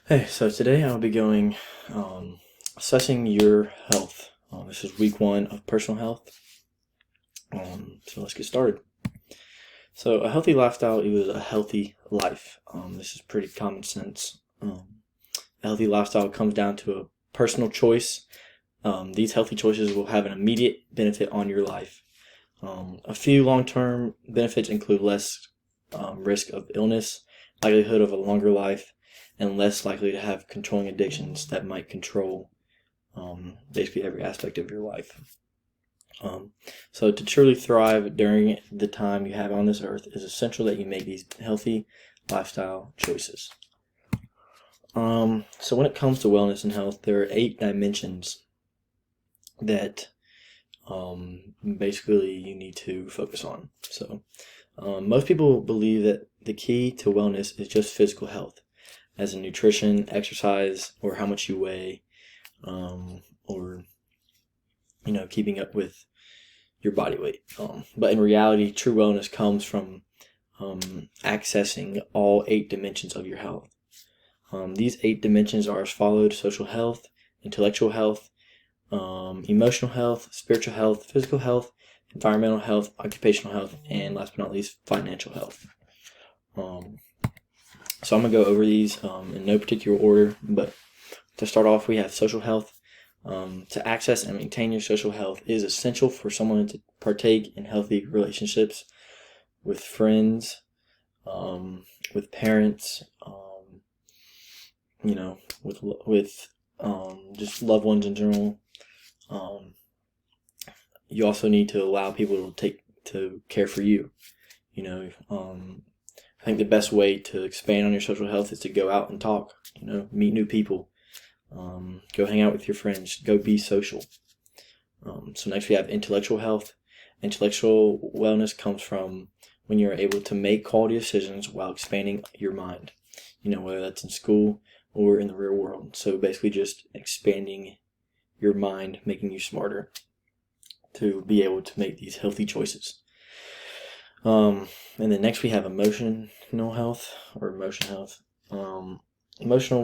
Hey, so today I'll be going assessing your health. This is week one of personal health. So let's get started. So a healthy lifestyle equals a healthy life. This is pretty common sense. A healthy lifestyle comes down to a personal choice. These healthy choices will have an immediate benefit on your life. A few long-term benefits include less risk of illness, likelihood of a longer life, and less likely to have controlling addictions that might control basically every aspect of your life. So to truly thrive during the time you have on this earth, it's essential that you make these healthy lifestyle choices. So when it comes to wellness and health, there are 8 dimensions that basically you need to focus on. So most people believe that the key to wellness is just physical health, as in nutrition, exercise, or how much you weigh, or keeping up with your body weight. But in reality, true wellness comes from accessing all 8 dimensions of your health. These 8 dimensions are as follows: social health, intellectual health, emotional health, spiritual health, physical health, environmental health, occupational health, and last but not least, financial health. So I'm going to go over these in no particular order, but to start off, we have social health. To access and maintain your social health is essential for someone to partake in healthy relationships with friends, with parents, with just loved ones in general. You also need to allow people to care for you. I think the best way to expand on your social health is to go out and talk. Meet new people. Go hang out with your friends. Go be social. So next we have intellectual health. Intellectual wellness comes from when you're able to make quality decisions while expanding your mind. Whether that's in school or in the real world. So basically just expanding your mind, making you smarter to be able to make these healthy choices. And then next we have emotional health or emotion health. Emotional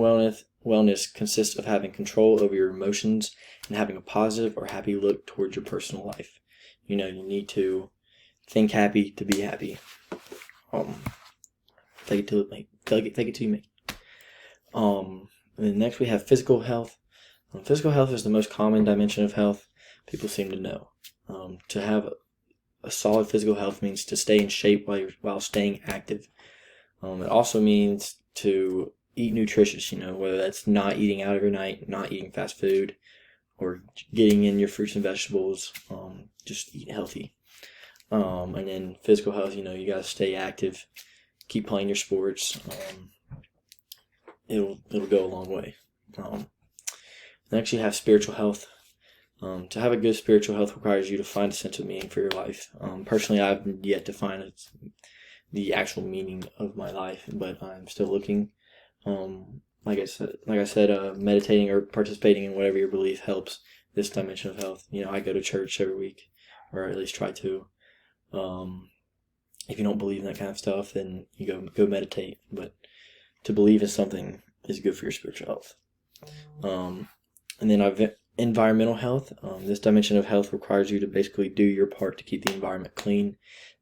wellness consists of having control over your emotions and having a positive or happy look towards your personal life. You need to think happy to be happy. Take it to you, mate. And then next we have physical health. Physical health is the most common dimension of health people seem to know. To have a solid physical health means to stay in shape while staying active. It also means to eat nutritious, whether that's not eating out every night, not eating fast food, or getting in your fruits and vegetables. Just eat healthy. And then physical health, you gotta stay active, keep playing your sports. It'll go a long way. Next, you have spiritual health. To have a good spiritual health requires you to find a sense of meaning for your life. Personally, I've yet to find the actual meaning of my life, but I'm still looking. Like I said, meditating or participating in whatever your belief helps this dimension of health. I go to church every week, or at least try to. If you don't believe in that kind of stuff, then you go meditate. But to believe in something is good for your spiritual health. And then I've environmental health. This dimension of health requires you to basically do your part to keep the environment clean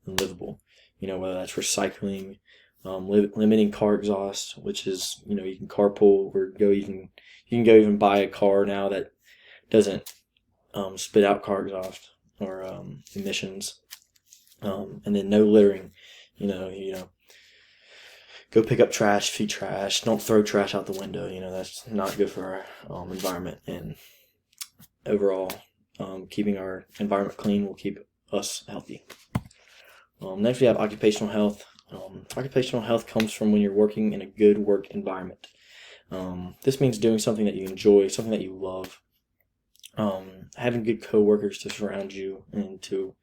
and livable. Whether that's recycling, limiting car exhaust, which is you can carpool or you can go even buy a car now that doesn't spit out car exhaust or emissions. And then no littering. Go pick up trash, feed trash. Don't throw trash out the window. That's not good for our environment. And overall, keeping our environment clean will keep us healthy. Next, we have occupational health. Occupational health comes from when you're working in a good work environment. This means doing something that you enjoy, something that you love. Having good coworkers to surround you and to,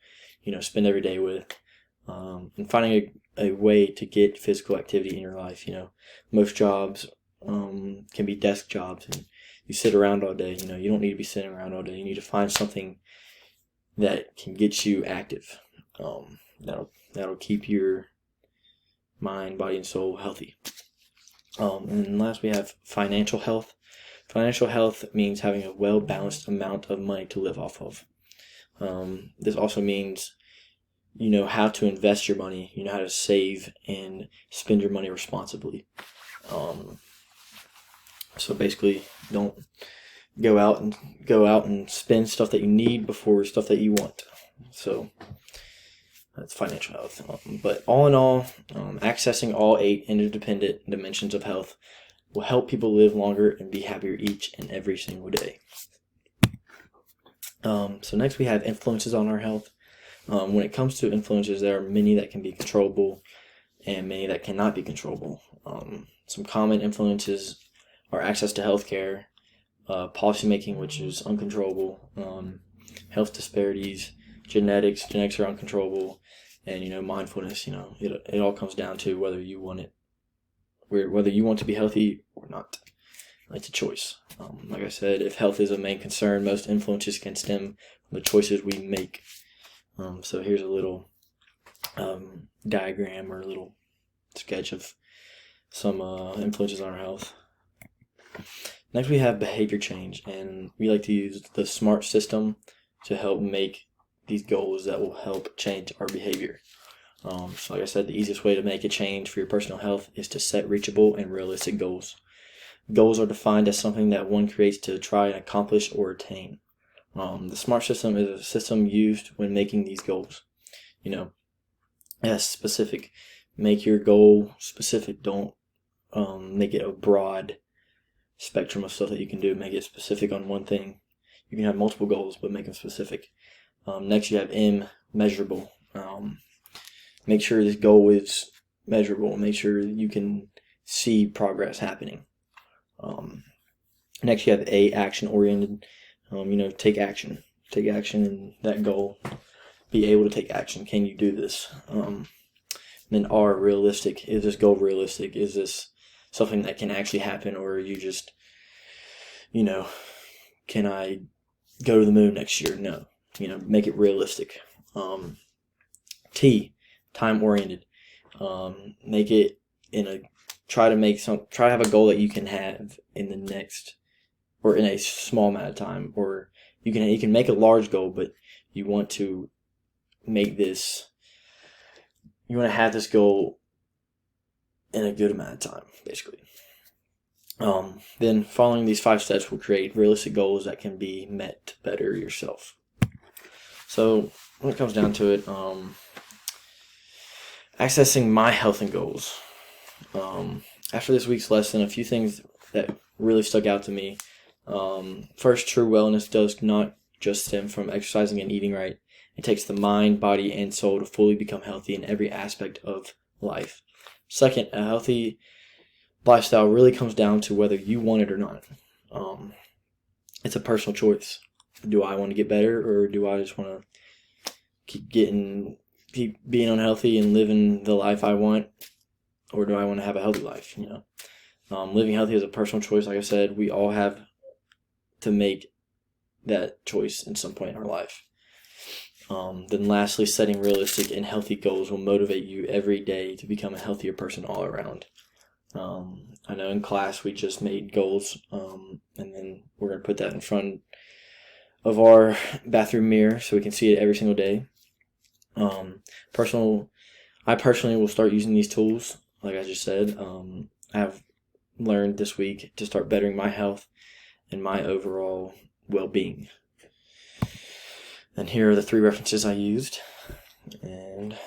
spend every day with. And finding a way to get physical activity in your life. Most jobs can be desk jobs, and you sit around all day. You don't need to be sitting around all day. You need to find something that can get you active. That'll keep your mind, body, and soul healthy. And then last we have financial health. Financial health means having a well-balanced amount of money to live off of. This also means you know how to invest your money, you know how to save and spend your money responsibly. So basically, don't go out and spend stuff that you need before stuff that you want. So that's financial health. But all in all, accessing all 8 interdependent dimensions of health will help people live longer and be happier each and every single day. So next we have influences on our health. When it comes to influences, there are many that can be controllable and many that cannot be controllable. Some common influences are access to healthcare, policymaking, which is uncontrollable, health disparities, genetics are uncontrollable, and mindfulness. It all comes down to whether you want to be healthy or not. It's a choice. Like I said, if health is a main concern, most influences can stem from the choices we make. So here's a little diagram or a little sketch of some influences on our health. Next we have behavior change, and we like to use the SMART system to help make these goals that will help change our behavior. So like I said, the easiest way to make a change for your personal health is to set reachable and realistic goals. Goals are defined as something that one creates to try and accomplish or attain. The SMART system is a system used when making these goals. As specific. Make your goal specific. Don't make it a broad spectrum of stuff that you can do. Make it specific on one thing. You can have multiple goals, but make them specific. Next, you have M, measurable. Make sure this goal is measurable. Make sure you can see progress happening. Next, you have A, action oriented. Take action. Take action in that goal. Be able to take action. Can you do this? Then R, realistic. Is this goal realistic? Is this something that can actually happen, or are you just, can I go to the moon next year? No. Make it realistic. T, time oriented. Make it try to have a goal that you can have in the next, or in a small amount of time, or you can make a large goal, but you want to have this goal in a good amount of time, basically. Then following these 5 steps will create realistic goals that can be met to better yourself. So when it comes down to it, accessing my health and goals. After this week's lesson, a few things that really stuck out to me. First, true wellness does not just stem from exercising and eating right. It takes the mind, body, and soul to fully become healthy in every aspect of life. Second, a healthy lifestyle really comes down to whether you want it or not. It's a personal choice. Do I want to get better, or do I just want to keep being unhealthy and living the life I want, or do I want to have a healthy life? Living healthy is a personal choice. Like I said, we all have to make that choice in some point in our life. Then lastly, setting realistic and healthy goals will motivate you every day to become a healthier person all around. I know in class we just made goals, and then we're going to put that in front of our bathroom mirror so we can see it every single day. I personally will start using these tools, like I just said. I have learned this week to start bettering my health and my overall well-being. And here are the 3 references I used. And